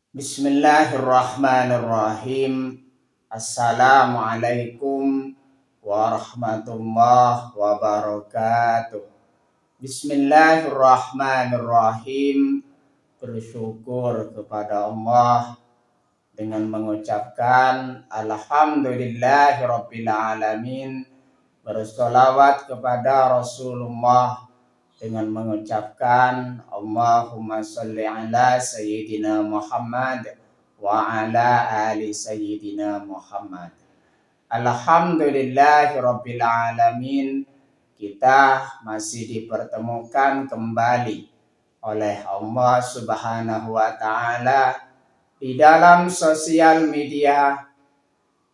Bismillahirrahmanirrahim. Assalamualaikum warahmatullahi wabarakatuh. Bismillahirrahmanirrahim. Bersyukur kepada Allah dengan mengucapkan Alhamdulillahirabbil alamin. Bersolawat kepada Rasulullah dengan mengucapkan Allahumma sholli ala Sayyidina Muhammad wa ala ali Sayyidina Muhammad. Alhamdulillahirabbil alamin. Kita masih dipertemukan kembali oleh Allah Subhanahu wa taala di dalam sosial media,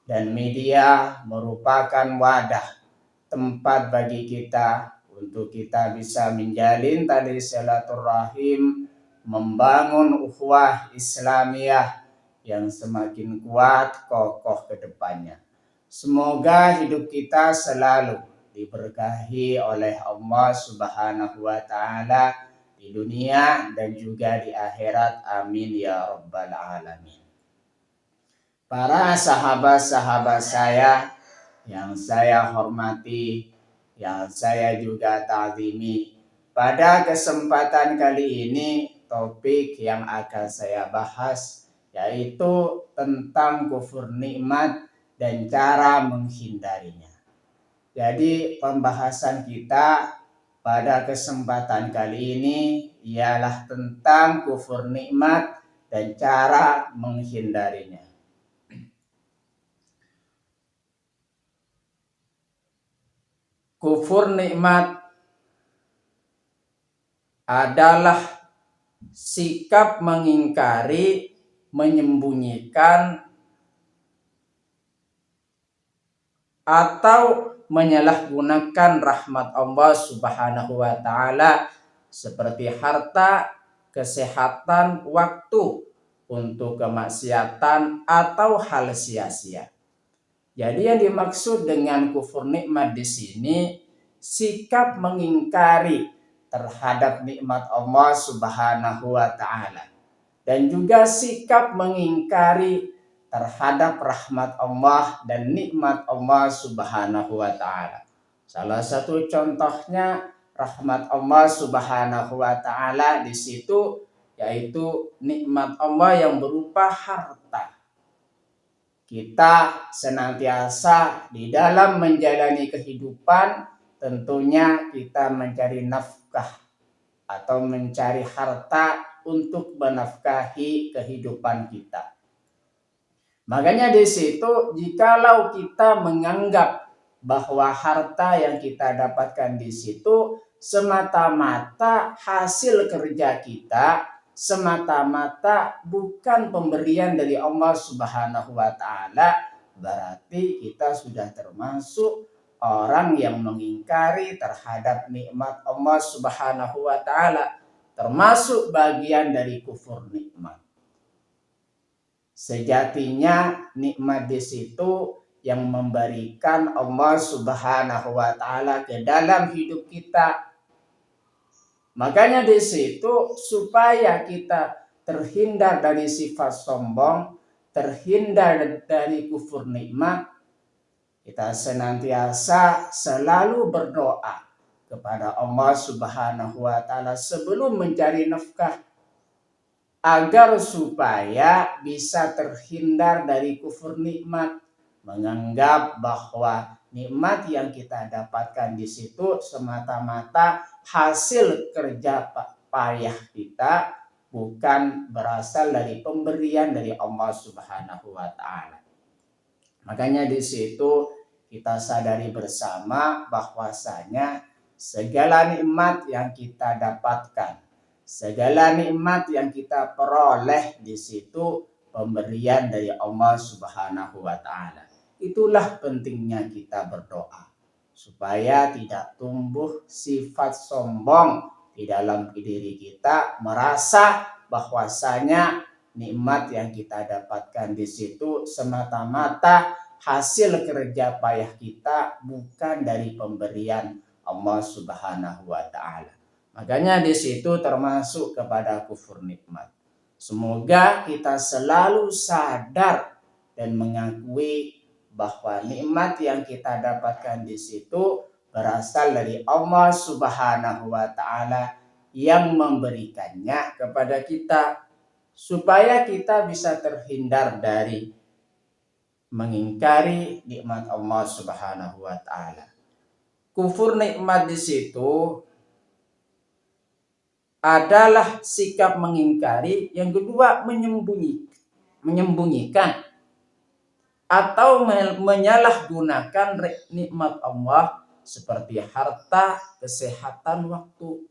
dan media merupakan wadah tempat bagi kita untuk kita bisa menjalin tali silaturahim, membangun ukhuwah Islamiyah yang semakin kuat kokoh ke depannya. Semoga hidup kita selalu diberkahi oleh Allah Subhanahu wa taala di dunia dan juga di akhirat. Amin ya rabbal alamin. Para sahabat-sahabat saya yang saya hormati, yang saya juga ta'zimi, pada kesempatan kali ini topik yang akan saya bahas yaitu tentang kufur nikmat dan cara menghindarinya. Jadi pembahasan kita pada kesempatan kali ini ialah tentang kufur nikmat dan cara menghindarinya. Kufur nikmat adalah sikap mengingkari, menyembunyikan, atau menyalahgunakan rahmat Allah Subhanahu wa taala seperti harta, kesehatan, waktu untuk kemaksiatan atau hal sia-sia. Jadi yang dimaksud dengan kufur nikmat di sini sikap mengingkari terhadap nikmat Allah Subhanahu wa taala dan juga sikap mengingkari terhadap rahmat Allah dan nikmat Allah Subhanahu wa taala. Salah satu contohnya rahmat Allah Subhanahu wa taala di situ yaitu nikmat Allah yang berupa harta. Kita senantiasa di dalam menjalani kehidupan tentunya kita mencari nafkah atau mencari harta untuk menafkahi kehidupan kita. Makanya di situ jikalau kita menganggap bahwa harta yang kita dapatkan di situ semata-mata hasil kerja kita, semata-mata bukan pemberian dari Allah Subhanahu wa taala, berarti kita sudah termasuk orang yang mengingkari terhadap nikmat Allah Subhanahu wa taala, termasuk bagian dari kufur nikmat. Sejatinya nikmat di situ yang memberikan Allah Subhanahu wa taala ke dalam hidup kita. Makanya di situ supaya kita terhindar dari sifat sombong, terhindar dari kufur nikmat, kita senantiasa selalu berdoa kepada Allah Subhanahu wa taala sebelum mencari nafkah agar supaya bisa terhindar dari kufur nikmat, menganggap bahwa nikmat yang kita dapatkan di situ semata-mata hasil kerja payah kita, bukan berasal dari pemberian dari Allah Subhanahu wa taala. Makanya di situ kita sadari bersama bahwasanya segala nikmat yang kita dapatkan, segala nikmat yang kita peroleh di situ pemberian dari Allah Subhanahu wa taala. Itulah pentingnya kita berdoa supaya tidak tumbuh sifat sombong di dalam diri kita, merasa bahwasanya nikmat yang kita dapatkan di situ semata-mata hasil kerja payah kita, bukan dari pemberian Allah Subhanahu wa taala. Makanya di situ termasuk kepada kufur nikmat. Semoga kita selalu sadar dan mengakui bahwa nikmat yang kita dapatkan di situ berasal dari Allah Subhanahu wa Ta'ala yang memberikannya kepada kita, supaya kita bisa terhindar dari mengingkari nikmat Allah Subhanahu wa Ta'ala. Kufur nikmat di situ adalah sikap mengingkari, yang kedua menyembunyikan atau menyalahgunakan nikmat Allah seperti harta, kesehatan, waktu.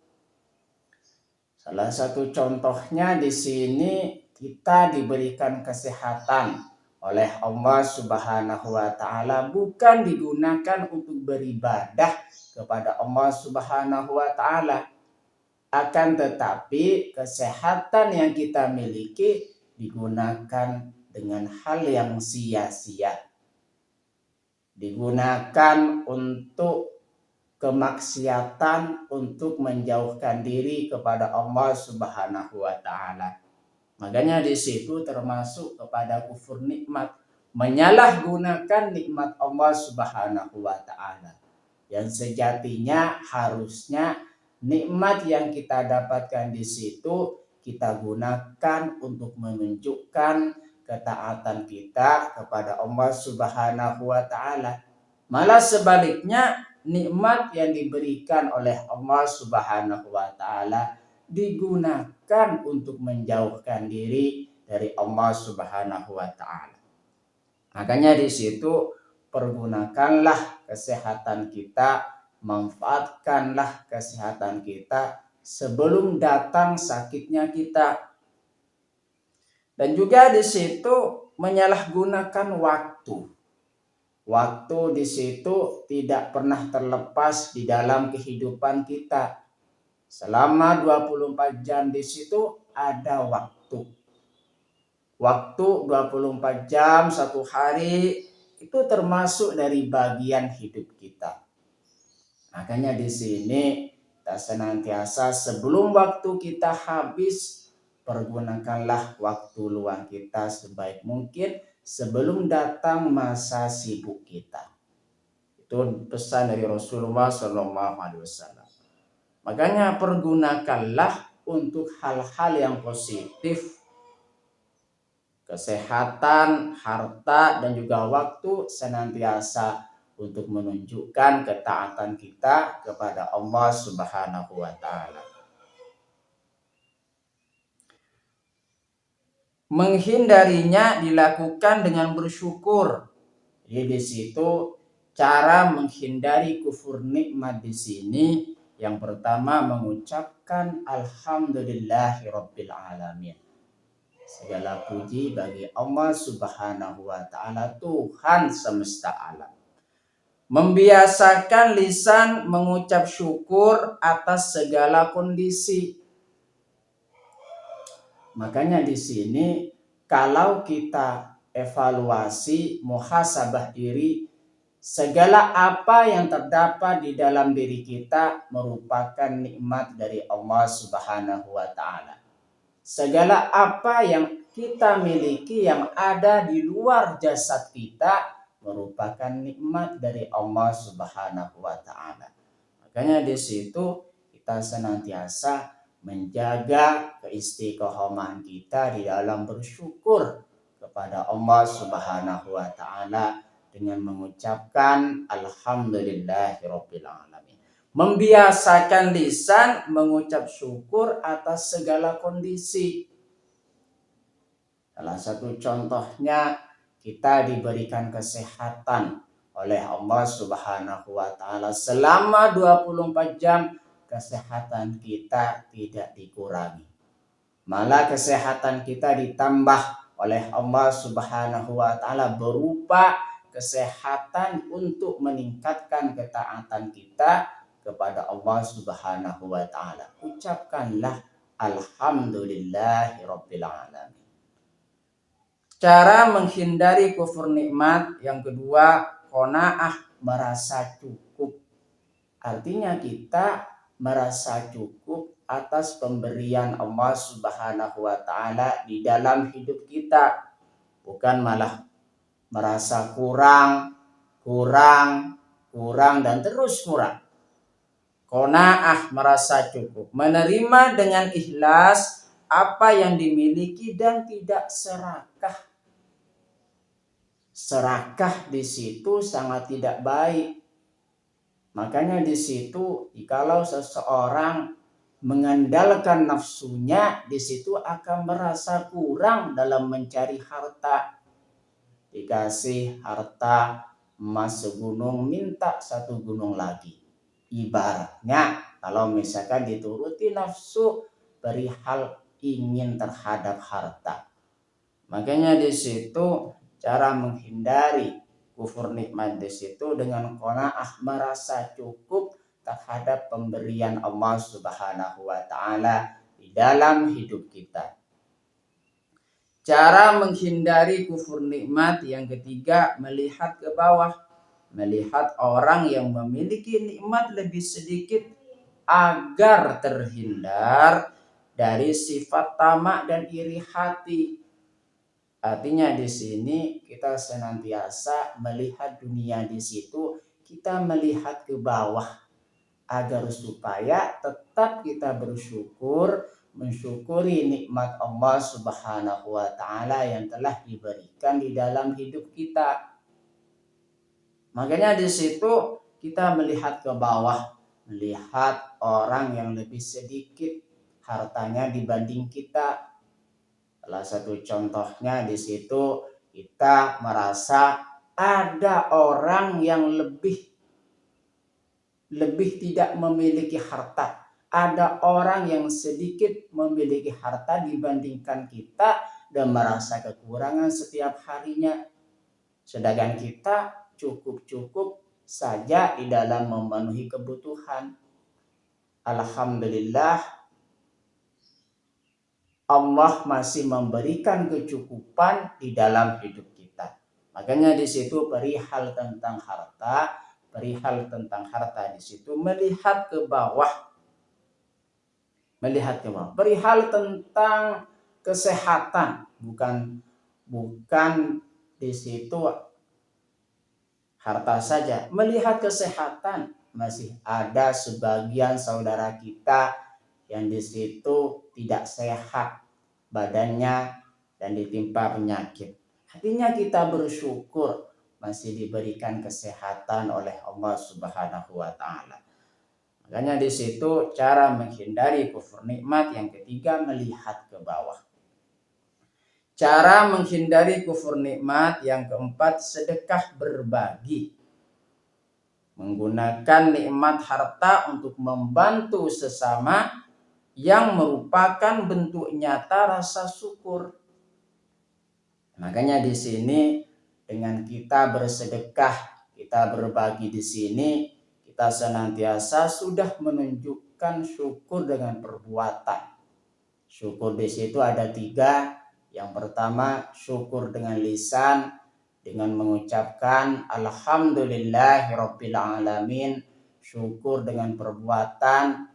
Salah satu contohnya di sini, kita diberikan kesehatan oleh Allah Subhanahu wa Ta'ala, bukan digunakan untuk beribadah kepada Allah Subhanahu wa Ta'ala, akan tetapi kesehatan yang kita miliki digunakan dengan hal yang sia-sia, digunakan untuk kemaksiatan, untuk menjauhkan diri kepada Allah Subhanahu wa Ta'ala. Makanya di situ termasuk kepada kufur nikmat, menyalahgunakan nikmat Allah Subhanahu wa Ta'ala, yang sejatinya harusnya nikmat yang kita dapatkan di situ kita gunakan untuk menunjukkan ketaatan kita kepada Allah Subhanahu wa Ta'ala. Malah sebaliknya, nikmat yang diberikan oleh Allah Subhanahu wa Ta'ala digunakan untuk menjauhkan diri dari Allah Subhanahu wa Ta'ala. Makanya di situ pergunakanlah kesehatan kita, manfaatkanlah kesehatan kita sebelum datang sakitnya kita. Dan juga di situ menyalahgunakan waktu. Waktu di situ tidak pernah terlepas di dalam kehidupan kita. Selama 24 jam di situ ada waktu. Waktu 24 jam satu hari itu termasuk dari bagian hidup kita. Makanya di sini kita senantiasa sebelum waktu kita habis, pergunakanlah waktu luang kita sebaik mungkin sebelum datang masa sibuk kita. Itu pesan dari Rasulullah SAW. Makanya pergunakanlah untuk hal-hal yang positif. Kesehatan, harta, dan juga waktu senantiasa untuk menunjukkan ketaatan kita kepada Allah Subhanahu wa Ta'ala. Menghindarinya dilakukan dengan bersyukur. Jadi di situ cara menghindari kufur nikmat di sini, yang pertama mengucapkan alhamdulillahirabbil alamin. Segala puji bagi Allah Subhanahu wa Ta'ala, Tuhan semesta alam. Membiasakan lisan mengucap syukur atas segala kondisi. Makanya di sini kalau kita evaluasi, muhasabah diri, segala apa yang terdapat di dalam diri kita merupakan nikmat dari Allah Subhanahu wa Ta'ala. Segala apa yang kita miliki yang ada di luar jasad kita merupakan nikmat dari Allah Subhanahu wa Ta'ala. Makanya di situ kita senantiasa menjaga keistiqomahan kita di dalam bersyukur kepada Allah Subhanahu wa Ta'ala dengan mengucapkan alhamdulillahirabbil alamin. Membiasakan lisan mengucap syukur atas segala kondisi. Salah satu contohnya, kita diberikan kesehatan oleh Allah Subhanahu wa Ta'ala. Selama 24 jam kesehatan kita tidak dikurangi. Malah kesehatan kita ditambah oleh Allah Subhanahu wa Ta'ala berupa kesehatan untuk meningkatkan ketaatan kita kepada Allah Subhanahu wa Ta'ala. Ucapkanlah alhamdulillahirabbil alamin. Cara menghindari kufur nikmat yang kedua, qanaah, merasa cukup. Artinya kita merasa cukup atas pemberian Allah Subhanahu wa taala di dalam hidup kita, bukan malah merasa kurang dan terus kurang. Qanaah, merasa cukup, menerima dengan ikhlas apa yang dimiliki dan tidak serakah. Serakah di situ sangat tidak baik. Makanya di situ kalau seseorang mengandalkan nafsunya, di situ akan merasa kurang dalam mencari harta. Dikasih harta emas segunung, minta satu gunung lagi. Ibaratnya kalau misalkan dituruti nafsu perihal ingin terhadap harta. Makanya di situ cara menghindari kufur nikmat di situ dengan qanaah, merasa cukup terhadap pemberian Allah Subhanahu wa taala di dalam hidup kita. Cara menghindari kufur nikmat yang ketiga, melihat ke bawah. Melihat orang yang memiliki nikmat lebih sedikit agar terhindar dari sifat tamak dan iri hati. Artinya di sini kita senantiasa melihat dunia, di situ kita melihat ke bawah agar supaya tetap kita bersyukur, mensyukuri nikmat Allah Subhanahu wa taala yang telah diberikan di dalam hidup kita. Makanya di situ kita melihat ke bawah, melihat orang yang lebih sedikit hartanya dibanding kita. Salah satu contohnya di situ kita merasa ada orang yang lebih tidak memiliki harta. Ada orang yang sedikit memiliki harta dibandingkan kita dan merasa kekurangan setiap harinya. Sedangkan kita cukup-cukup saja di dalam memenuhi kebutuhan. Alhamdulillah, Allah masih memberikan kecukupan di dalam hidup kita. Makanya di situ perihal tentang harta di situ melihat ke bawah. Perihal tentang kesehatan, bukan di situ harta saja. Melihat kesehatan, masih ada sebagian saudara kita yang di situ tidak sehat badannya dan ditimpa penyakit. Artinya kita bersyukur masih diberikan kesehatan oleh Allah Subhanahu wa taala. Makanya di situ cara menghindari kufur nikmat yang ketiga, melihat ke bawah. Cara menghindari kufur nikmat yang keempat, sedekah berbagi. Menggunakan nikmat harta untuk membantu sesama yang merupakan bentuk nyata rasa syukur. Makanya di sini dengan kita bersedekah, kita berbagi di sini, kita senantiasa sudah menunjukkan syukur dengan perbuatan. Syukur di situ ada 3. Yang pertama, syukur dengan lisan, dengan mengucapkan alhamdulillahirabbil alamin. Syukur dengan perbuatan,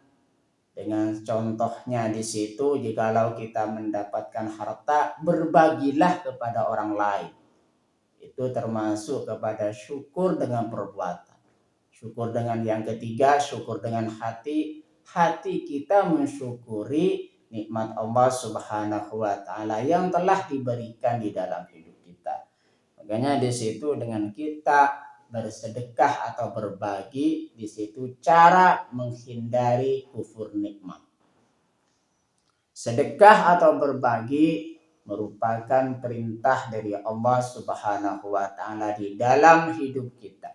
dengan contohnya di situ, jikalau kita mendapatkan harta, berbagilah kepada orang lain. Itu termasuk kepada syukur dengan perbuatan. Syukur dengan yang ketiga, syukur dengan hati. Hati kita mensyukuri nikmat Allah Subhanahu wa taala yang telah diberikan di dalam hidup kita. Makanya di situ dengan kita bersedekah atau berbagi, di situ cara menghindari kufur nikmat. Sedekah atau berbagi merupakan perintah dari Allah Subhanahu wa taala di dalam hidup kita.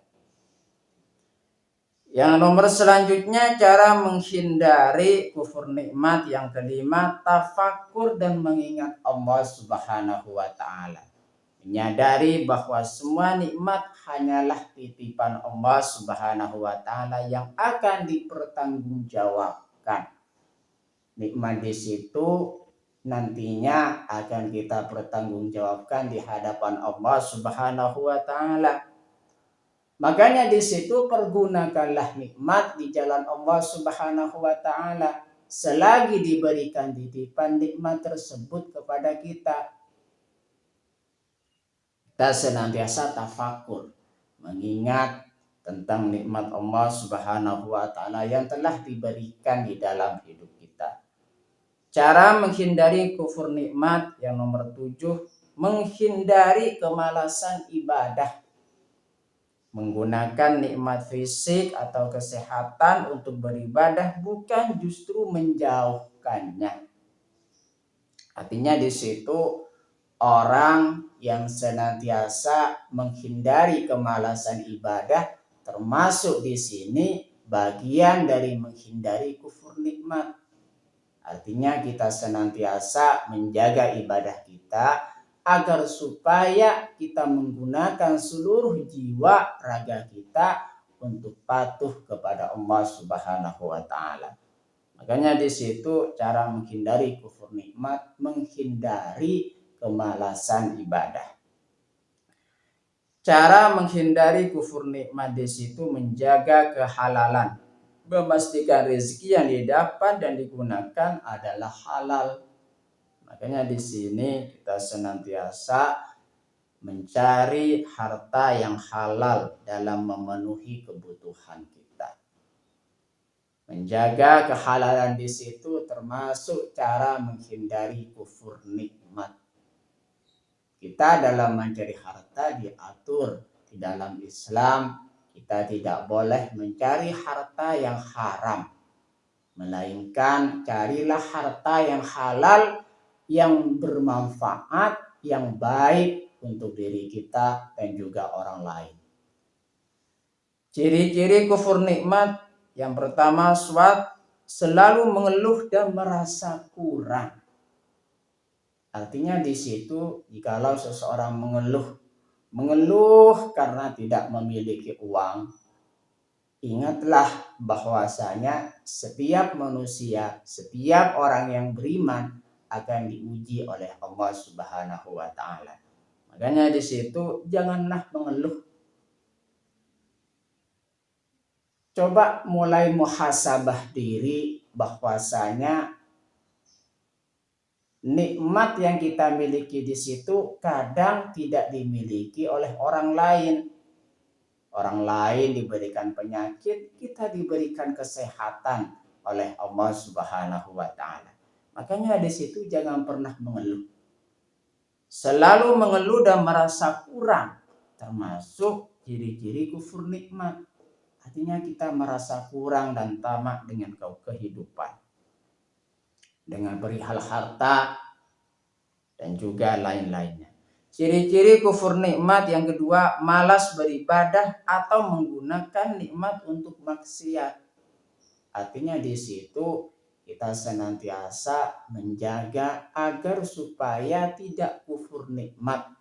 Yang nomor selanjutnya, cara menghindari kufur nikmat yang kelima, tafakur dan mengingat Allah Subhanahu wa taala. Menyadari bahwa semua nikmat hanyalah titipan Allah Subhanahu wa taala yang akan dipertanggungjawabkan. Nikmat di situ nantinya akan kita pertanggungjawabkan di hadapan Allah Subhanahu wa taala. Makanya di situ pergunakanlah nikmat di jalan Allah Subhanahu wa taala selagi diberikan titipan nikmat tersebut kepada kita. Kita senantiasa tafakur, mengingat tentang nikmat Allah Subhanahu wa Ta'ala yang telah diberikan di dalam hidup kita. Cara menghindari kufur nikmat yang nomor 7, menghindari kemalasan ibadah. Menggunakan nikmat fisik atau kesehatan untuk beribadah bukan justru menjauhkannya. Artinya di situ orang yang senantiasa menghindari kemalasan ibadah termasuk di sini bagian dari menghindari kufur nikmat. Artinya kita senantiasa menjaga ibadah kita agar supaya kita menggunakan seluruh jiwa raga kita untuk patuh kepada Allah Subhanahu wa Ta'ala. Makanya di situ cara menghindari kufur nikmat, menghindari kemalasan ibadah. Cara menghindari kufur nikmat di situ menjaga kehalalan, memastikan rezeki yang didapat dan digunakan adalah halal. Makanya di sini kita senantiasa mencari harta yang halal dalam memenuhi kebutuhan kita. Menjaga kehalalan di situ termasuk cara menghindari kufur nikmat. Kita dalam mencari harta diatur di dalam Islam, kita tidak boleh mencari harta yang haram, melainkan carilah harta yang halal, yang bermanfaat, yang baik untuk diri kita dan juga orang lain. Ciri-ciri kufur nikmat yang pertama, selalu mengeluh dan merasa kurang. Artinya di situ jikalau seseorang mengeluh karena tidak memiliki uang, ingatlah bahwasanya setiap manusia, setiap orang yang beriman akan diuji oleh Allah Subhanahu wa Ta'ala. Makanya di situ janganlah mengeluh. Coba mulai muhasabah diri bahwasanya nikmat yang kita miliki di situ kadang tidak dimiliki oleh orang lain. Orang lain diberikan penyakit, kita diberikan kesehatan oleh Allah Subhanahu wa Ta'ala. Makanya di situ jangan pernah mengeluh. Selalu mengeluh dan merasa kurang termasuk ciri-ciri kufur nikmat. Artinya kita merasa kurang dan tamak dengan kehidupan, dengan perihal harta dan juga lain-lainnya. Ciri-ciri kufur nikmat yang kedua, malas beribadah atau menggunakan nikmat untuk maksiat. Artinya di situ kita senantiasa menjaga agar supaya tidak kufur nikmat.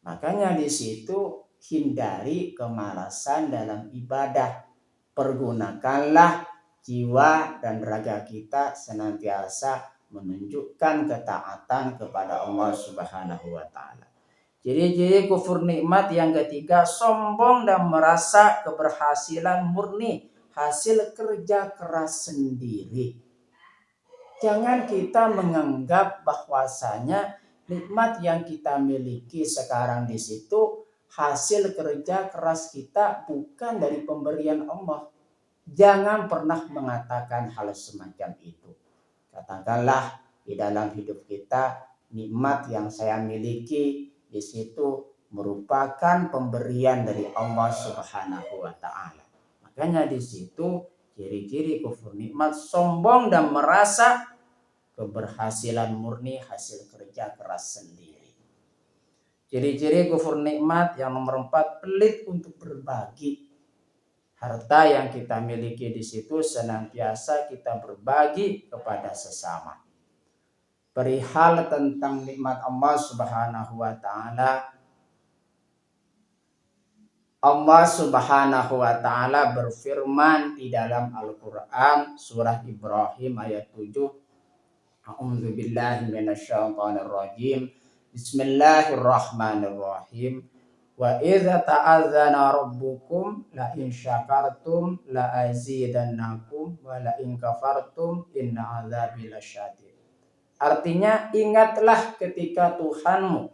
Makanya di situ hindari kemalasan dalam ibadah. Pergunakanlah jiwa dan raga kita senantiasa menunjukkan ketaatan kepada Allah Subhanahu wa Ta'ala. Ciri-ciri kufur nikmat yang ketiga, sombong dan merasa keberhasilan murni hasil kerja keras sendiri. Jangan kita menganggap bahwasanya nikmat yang kita miliki sekarang di situ hasil kerja keras kita, bukan dari pemberian Allah. Jangan pernah mengatakan hal semacam itu. Katakanlah di dalam hidup kita, nikmat yang saya miliki di situ merupakan pemberian dari Allah Subhanahu wa Ta'ala. Makanya di situ ciri-ciri kufur nikmat, sombong dan merasa keberhasilan murni hasil kerja keras sendiri. Ciri-ciri kufur nikmat yang nomor 4, pelit untuk berbagi. Harta yang kita miliki di situ senantiasa kita berbagi kepada sesama. Perihal tentang nikmat Allah Subhanahu wa Ta'ala, Allah Subhanahu wa Ta'ala berfirman di dalam Al-Quran surah Ibrahim ayat 7. A'udzubillahi minasyaitonir rajim. Bismillahirrahmanirrahim. Wa idza ta'adzana rabbukum la in syakartum la azidannakum wa la in kafartum inna adzabi lasyadid. Artinya ingatlah ketika Tuhanmu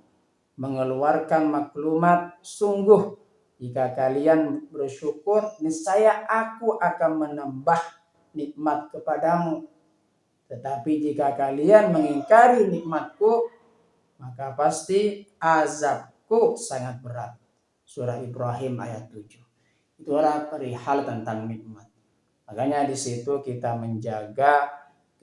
mengeluarkan maklumat, sungguh jika kalian bersyukur niscaya aku akan menambah nikmat kepadamu. Tetapi jika kalian mengingkari nikmatku maka pasti azabku sangat berat. Surah Ibrahim ayat 7. Itulah perihal tentang nikmat. Makanya di situ kita menjaga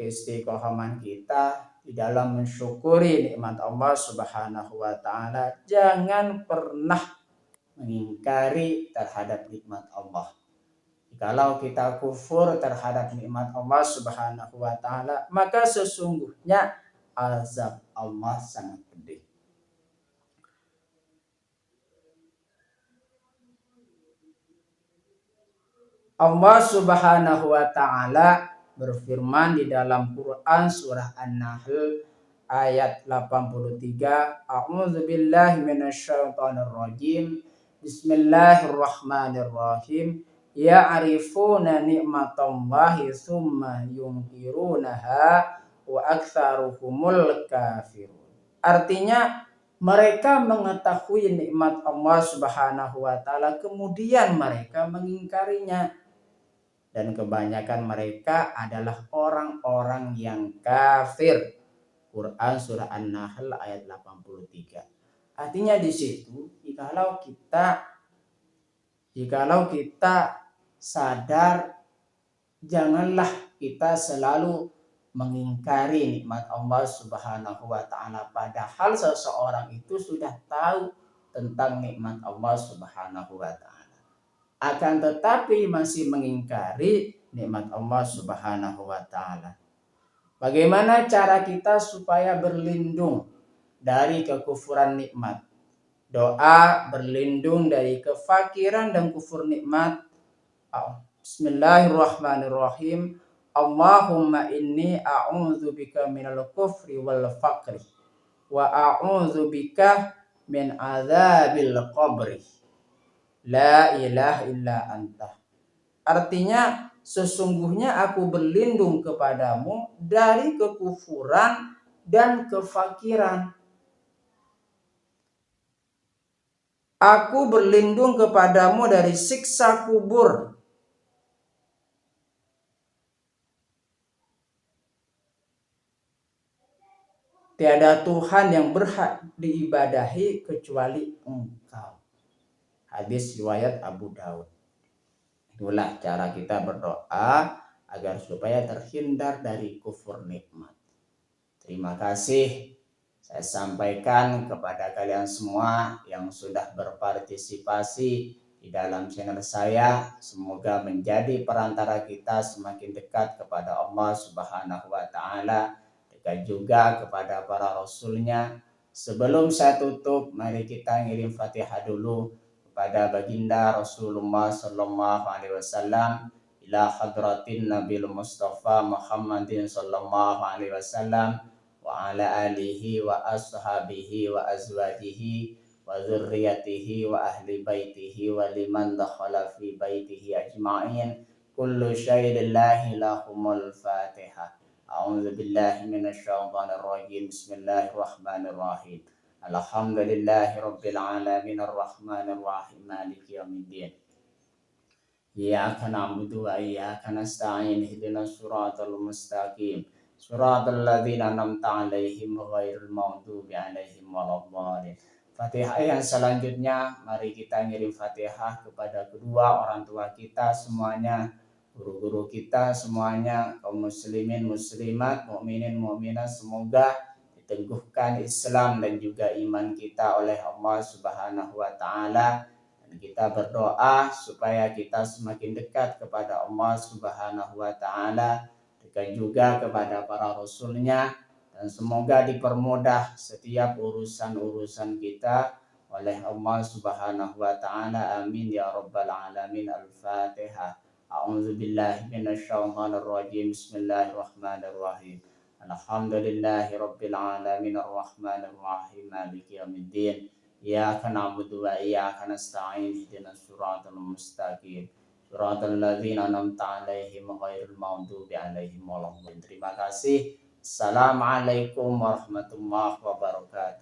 keistiqomahan kita di dalam mensyukuri nikmat Allah Subhanahu wa taala. Jangan pernah mengingkari terhadap nikmat Allah. Kalau kita kufur terhadap nikmat Allah Subhanahu wa taala, maka sesungguhnya azab Allah sangat pedih. Allah Subhanahu wa taala berfirman di dalam Quran surah An-Nahl ayat 83, A'udzubillahi minasyaitonir rajim. Bismillahirrahmanirrahim. Ya'rifuna ni'matallahi tsumma yunkirunaha wa aktsaruhumul kafirun. Artinya mereka mengetahui nikmat Allah Subhanahu wa taala kemudian mereka mengingkarinya, dan kebanyakan mereka adalah orang-orang yang kafir. Quran surah An-Nahl ayat 83. Artinya di situ jikalau kita sadar, janganlah kita selalu mengingkari nikmat Allah Subhanahu wa taala padahal seseorang itu sudah tahu tentang nikmat Allah Subhanahu wa taala, akan tetapi masih mengingkari nikmat Allah Subhanahu wa taala. Bagaimana cara kita supaya berlindung dari kekufuran nikmat? Doa berlindung dari kefakiran dan kufur nikmat. Bismillahirrahmanirrahim. Allahumma inni a'udzubika minal kufri wal faqri wa a'udzubika min adzabil qabri. La ilaha illa anta. Artinya sesungguhnya aku berlindung kepadamu dari kekufuran dan kefakiran. Aku berlindung kepadamu dari siksa kubur. Tiada Tuhan yang berhak diibadahi kecuali Engkau. Hadis riwayat Abu Daud. Itulah cara kita berdoa agar supaya terhindar dari kufur nikmat. Terima kasih saya sampaikan kepada kalian semua yang sudah berpartisipasi di dalam channel saya. Semoga menjadi perantara kita semakin dekat kepada Allah Subhanahu wa taala, dekat juga kepada para rasulnya. Sebelum saya tutup, mari kita ngirim Fatihah dulu kepada baginda Rasulullah sallallahu alaihi wasallam, ila hadratin Nabil Mustafa Muhammadin sallallahu alaihi wasallam wa ala alihi wa ashabihi wa azwajihi wa dzurriyyatihi wa ahli baitihi wa liman dakhala fi baitihi ajma'in. Kullu syai'in lillahi lahumul Fatihah. A'udzu billahi minasyaitonir rajim. Bismillahirrahmanirrahim. Alhamdulillahi rabbil alamin arrahmanir rahim maliki yaumiddin. Iyyaka na'budu wa iyyaka nasta'in. Ihdinas siratal mustaqim. Suratul ladzina an'amta 'alaihim ghairil maghdubi 'alaihim waladdallin. Fatihah yang selanjutnya mari kita ngirim Fatihah kepada kedua orang tua kita semuanya, guru-guru kita semuanya, kaum muslimin muslimat, mukminin mukminat, semoga diteguhkan Islam dan juga iman kita oleh Allah Subhanahu wa taala. Dan kita berdoa supaya kita semakin dekat kepada Allah Subhanahu wa taala, dekat juga kepada para rasulnya, dan semoga dipermudah setiap urusan-urusan kita oleh Allah Subhanahu wa taala. Amin ya rabbal alamin. Al-Fatihah. A'udzu billahi minasyaitonir rajim. Bismillahirrahmanirrahim. Alhamdulillahi rabbil alamin arrahmanir rahim maliki yaumiddin. iyyaka na'budu wa iyyaka nasta'in ihdinas siratal mustaqim siratal ladzina an'amta 'alaihim ghairil maghdubi 'alaihim waladdallin. Terima kasih. Assalamualaikum warahmatullahi wabarakatuh.